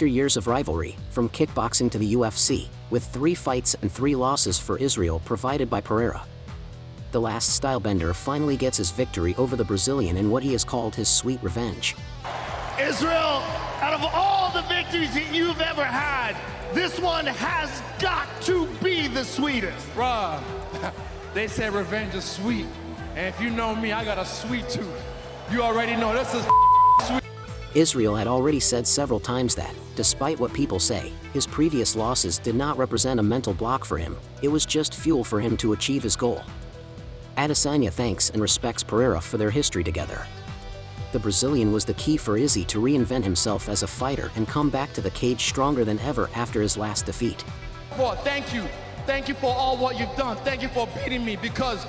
After years of rivalry, from kickboxing to the UFC, with 3 fights and 3 losses for Israel provided by Pereira, the last stylebender finally gets his victory over the Brazilian in what he has called his sweet revenge. Israel, out of all the victories that you've ever had, this one has got to be the sweetest. Bruh, they said revenge is sweet. And if you know me, I got a sweet tooth. You already know this is sweet. Israel had already said several times that, despite what people say, his previous losses did not represent a mental block for him, it was just fuel for him to achieve his goal. Adesanya thanks and respects Pereira for their history together. The Brazilian was the key for Izzy to reinvent himself as a fighter and come back to the cage stronger than ever after his last defeat. Thank you. Thank you for all what you've done. Thank you for beating me, because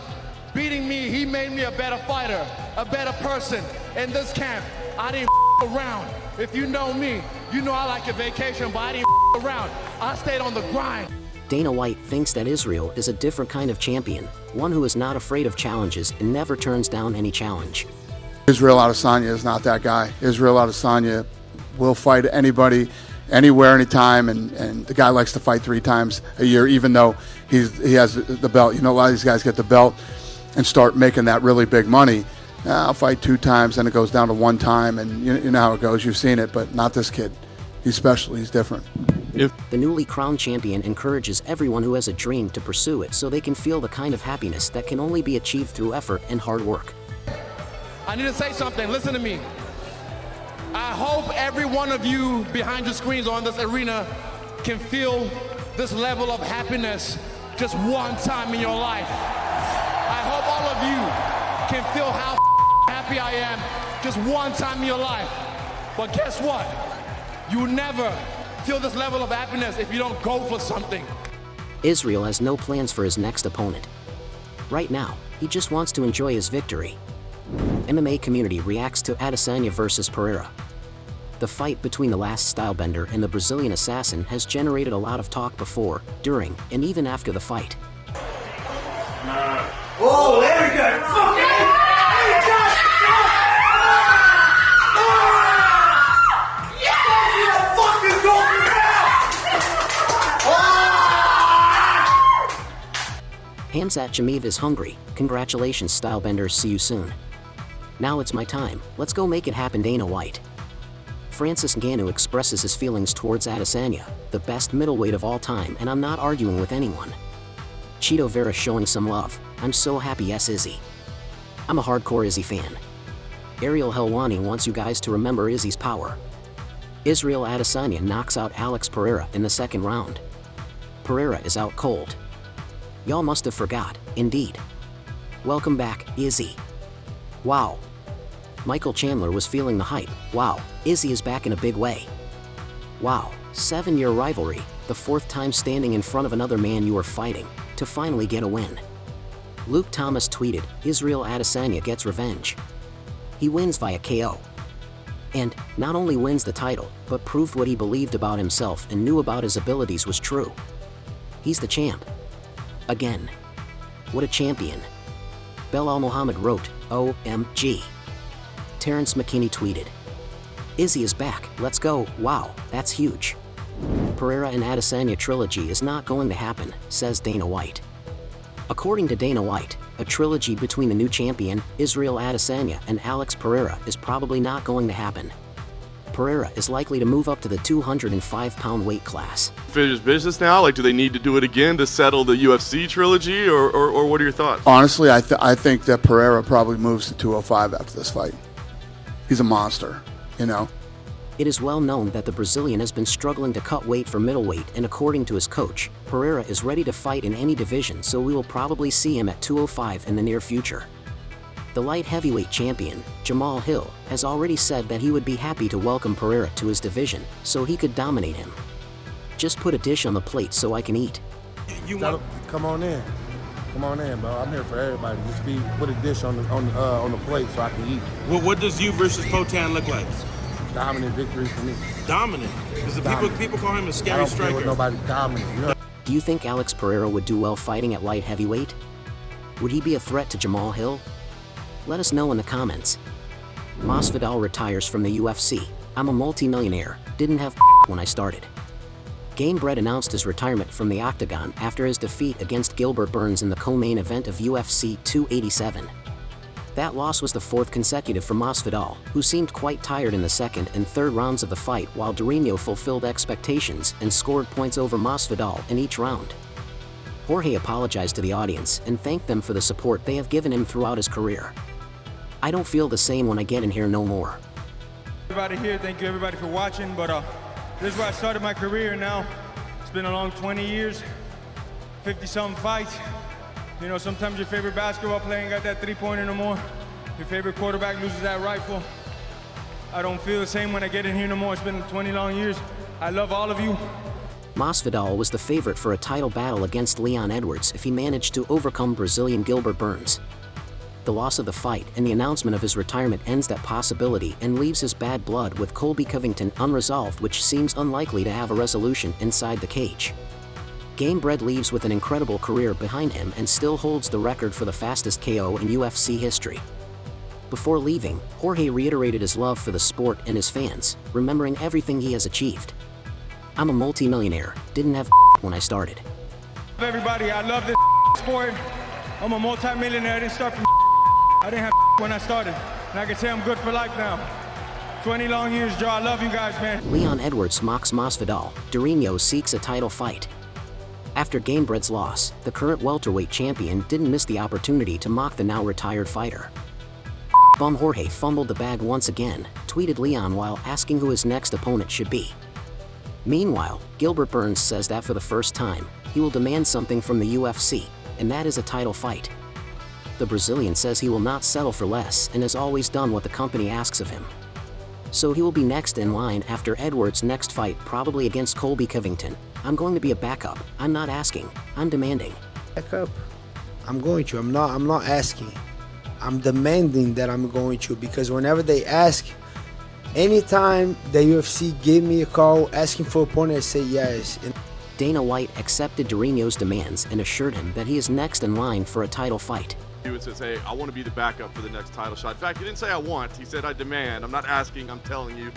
beating me, he made me a better fighter, a better person. In this camp, I didn't around. If you know me, you know I like a vacation, but I didn't around. I stayed on the grind. Dana White thinks that Israel is a different kind of champion, one who is not afraid of challenges and never turns down any challenge. Israel Adesanya is not that guy. Israel Adesanya will fight anybody, anywhere, anytime, and the guy likes to fight 3 times a year, even though he has the belt. You know, a lot of these guys get the belt and start making that really big money. I'll fight 2 times, then it goes down to 1 time, and you know how it goes. You've seen it, but not this kid. He's special. He's different. The newly crowned champion encourages everyone who has a dream to pursue it so they can feel the kind of happiness that can only be achieved through effort and hard work. I need to say something. Listen to me. I hope every one of you behind your screens or in this arena can feel this level of happiness just one time in your life. I hope all of you can feel how happy I am just one time in your life. But guess what? You never feel this level of happiness if you don't go for something. Israel has no plans for his next opponent. Right now, he just wants to enjoy his victory. MMA Community reacts to Adesanya versus Pereira. The fight between the last stylebender and the Brazilian assassin has generated a lot of talk before, during, and even after the fight. Oh, there we go. Hamzat Chimaev is hungry. Congratulations, stylebenders. See you soon. Now it's my time. Let's go make it happen. Dana White. Francis Ngannou expresses his feelings towards Adesanya, the best middleweight of all time, and I'm not arguing with anyone. Chito Vera showing some love. I'm so happy. Yes, Izzy. I'm a hardcore Izzy fan. Ariel Helwani wants you guys to remember Izzy's power. Israel Adesanya knocks out Alex Pereira in the 2nd round. Pereira is out cold. Y'all must have forgot, indeed. Welcome back, Izzy. Wow. Michael Chandler was feeling the hype. Wow, Izzy is back in a big way. Wow, 7-year rivalry, the 4th time standing in front of another man you are fighting, to finally get a win. Luke Thomas tweeted, Israel Adesanya gets revenge. He wins via KO. And, not only wins the title, but proved what he believed about himself and knew about his abilities was true. He's the champ. Again. What a champion. Belal Muhammad wrote, OMG. Terrence McKinney tweeted, Izzy is back, let's go, wow, that's huge. Pereira and Adesanya trilogy is not going to happen, says Dana White. According to Dana White, a trilogy between the new champion, Israel Adesanya, and Alex Pereira is probably not going to happen. Pereira is likely to move up to the 205-pound weight class. Finished business now? Like, do they need to do it again to settle the UFC trilogy, or what are your thoughts? Honestly, I think that Pereira probably moves to 205 after this fight. He's a monster, you know. It is well known that the Brazilian has been struggling to cut weight for middleweight, and according to his coach, Pereira is ready to fight in any division, so we will probably see him at 205 in the near future. The light heavyweight champion, Jamal Hill, has already said that he would be happy to welcome Pereira to his division, so he could dominate him. Just put a dish on the plate so I can eat. Come on in. Come on in, bro. I'm here for everybody. Just put a dish on the plate so I can eat. Well, what does you versus Potan look like? Dominant victory for me. Dominant? Because people call him a scary I don't striker. care what nobody dominant. You know? Do you think Alex Pereira would do well fighting at light heavyweight? Would he be a threat to Jamal Hill? Let us know in the comments. Masvidal retires from the UFC. I'm a multi-millionaire. Didn't have when I started. Gamebred announced his retirement from the octagon after his defeat against Gilbert Burns in the co-main event of UFC 287. That loss was the fourth consecutive for Masvidal, who seemed quite tired in the second and third rounds of the fight, while Durinho fulfilled expectations and scored points over Masvidal in each round. Jorge apologized to the audience and thanked them for the support they have given him throughout his career. "I don't feel the same when I get in here no more." Everybody here, thank you everybody for watching, but this is where I started my career now. It's been a long 20 years, 50-something fights. You know, sometimes your favorite basketball player ain't got that three-pointer no more. Your favorite quarterback loses that rifle. I don't feel the same when I get in here no more. It's been 20 long years. I love all of you. Masvidal was the favorite for a title battle against Leon Edwards if he managed to overcome Brazilian Gilbert Burns. The loss of the fight and the announcement of his retirement ends that possibility and leaves his bad blood with Colby Covington unresolved, which seems unlikely to have a resolution inside the cage. Gamebred leaves with an incredible career behind him and still holds the record for the fastest KO in UFC history. Before leaving, Jorge reiterated his love for the sport and his fans, remembering everything he has achieved. "I'm a multi-millionaire, didn't have when I started." Everybody, I love this sport. I'm a multi-millionaire. I didn't start from I didn't have when I started. And I can say I'm good for life now. 20 long years, Joe. I love you guys, man. Leon Edwards mocks Masvidal. Durinho seeks a title fight. After Gamebred's loss, the current welterweight champion didn't miss the opportunity to mock the now retired fighter. Bum Jorge fumbled the bag once again, tweeted Leon while asking who his next opponent should be. Meanwhile, Gilbert Burns says that for the first time, he will demand something from the UFC, and that is a title fight. The Brazilian says he will not settle for less and has always done what the company asks of him. So he will be next in line after Edwards' next fight, probably against Colby Covington. "I'm going to be a backup. I'm not asking. I'm demanding." Backup? I'm going to. I'm not asking. I'm demanding that I'm going to, because whenever they ask, anytime the UFC gave me a call asking for an opponent, I say yes. Dana White accepted Durinho's demands and assured him that he is next in line for a title fight. He says, "Hey, I want to be the backup for the next title shot." In fact, he didn't say "I want." He said, "I demand." I'm not asking. I'm telling you.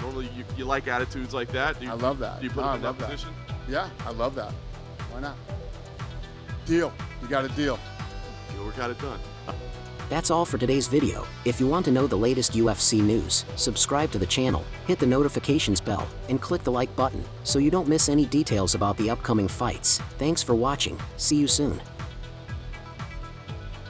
Normally, you like attitudes like that. I love that. Do you put him in that position? Yeah, I love that. Why not? Deal. You got a deal. We got it done. That's all for today's video. If you want to know the latest UFC news, subscribe to the channel, hit the notifications bell, and click the like button so you don't miss any details about the upcoming fights. Thanks for watching. See you soon.